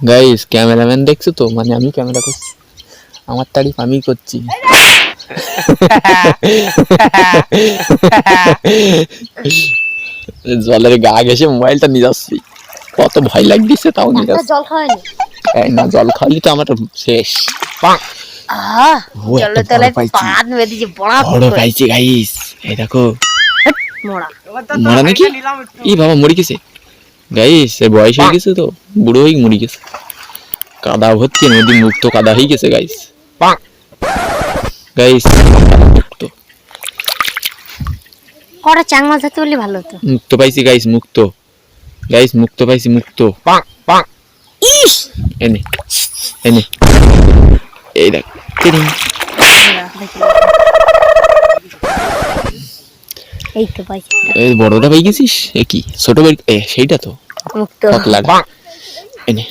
Guys cameraman দেখছো তো, মানে আমি ক্যামেরা করছি, আমার তারিফ আমি করছি। জলের গা ঘেসে মোবাইলটা নিয়ে যাচ্ছি, কত ভয় লাগছে তাও নিয়ে যাচ্ছি। জল খাওয়ানি? এই না, জল খাওয়ালি তো আমার শেষ। জলের তলায় পাদ মেরেছে বড় পাইছি গাইস, এই দেখো মোড়া মরা নাকি? ই বাবা মরে গেছে গাইস, এর বয়স হয়ে গেছে তো, বুড়ো হয়ে মরে গেছে। কাদা ভর্তি, নদী মুক্ত কাদা হয়ে গেছে গাইস। গাইস মুক্ত, কটা চাং মাছ ধরতে বললে ভালো হতো। মুক্ত পাইছি গাইস, মুক্ত গাইস, মুক্ত পাইছি, মুক্ত। ইস এনে এনে এই দেখ, এই তো পাইছি। এই বড়টা পাই গেছিস? এ কি ছোট ভাই? সেইটা তো মুক্ত পাতলা। এনে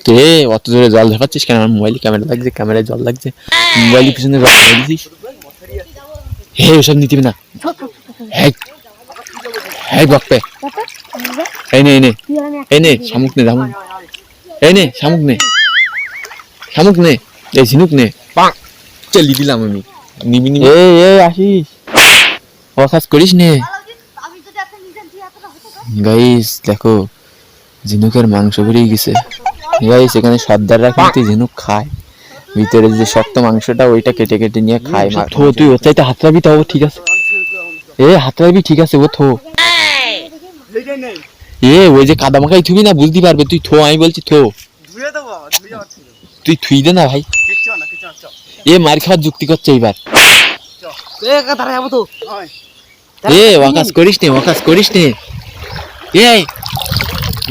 তে অত জোরে জল ঝাপাচ্ছিস কেন? আমার মোবাইলে ক্যামেরা লাগছে, ক্যামেরায় জল লাগছে, মোবাইলের পিছনে জল দিছিস। হে ওসব নিতে না, হ্যাঁ হ্যাঁ বকবে। এনে এনে এনে শামুক নে, শামুক এনে, শামুক নে, শামুক নে, এই ঝিনুক নে, চালি দিলাম আমি। নিবি নিবি, এই আসিস, অকাজ করিস নে। গাইস দেখো, ঝিনুকের মাংস বেরিয়ে গেছে গাইস। এখানে সর্দাররা কিন্তু ঝিনুক খায়, ভিতরে যে শক্ত মাংসটা ওইটা কেটে কেটে নিয়ে খায়। থো তুই ওর চাইতে হাত রাখবি, তাও ঠিক আছে। এ হাত রাখবি, ঠিক আছে, ও থো। এ ওই যে কাদা মাখাই থুবি না, বুঝতে পারবে তুই। থো, আমি বলছি থো, তুই থুই দে না ভাই। এ মার খাওয়ার যুক্তি করছে এইবার। এ ওয়াকাজ করিস নে, ওয়াকাজ করিস নে। এই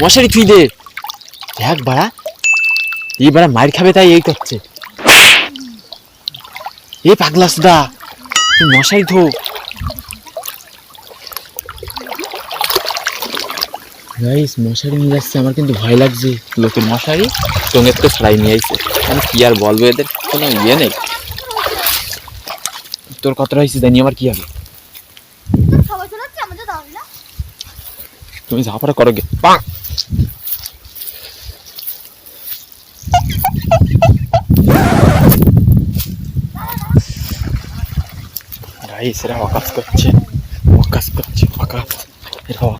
মশারি থুই দে, দেখ বাড়া, এই বাড়া মার খাবে তাই এই করছে। এ পাগলা সুদা, তুই মশারি থো। গাইস মশারি নিয়ে যাচ্ছে, আমার কিন্তু ভয় লাগছে। লোকের মশারি চোঙের তো ছাড়াই নিয়ে আইছে, আমি কি আর বলবো, এদের কোনো ইয়ে নেই। তোর কতটা হয়েছে জানি, আমার কি হবে? তুমি ঝাপড়া করো গে, পা গাইস এরা ওয়াকাজ করছে, ওয়াকাজ করছে, ওয়াকাজ।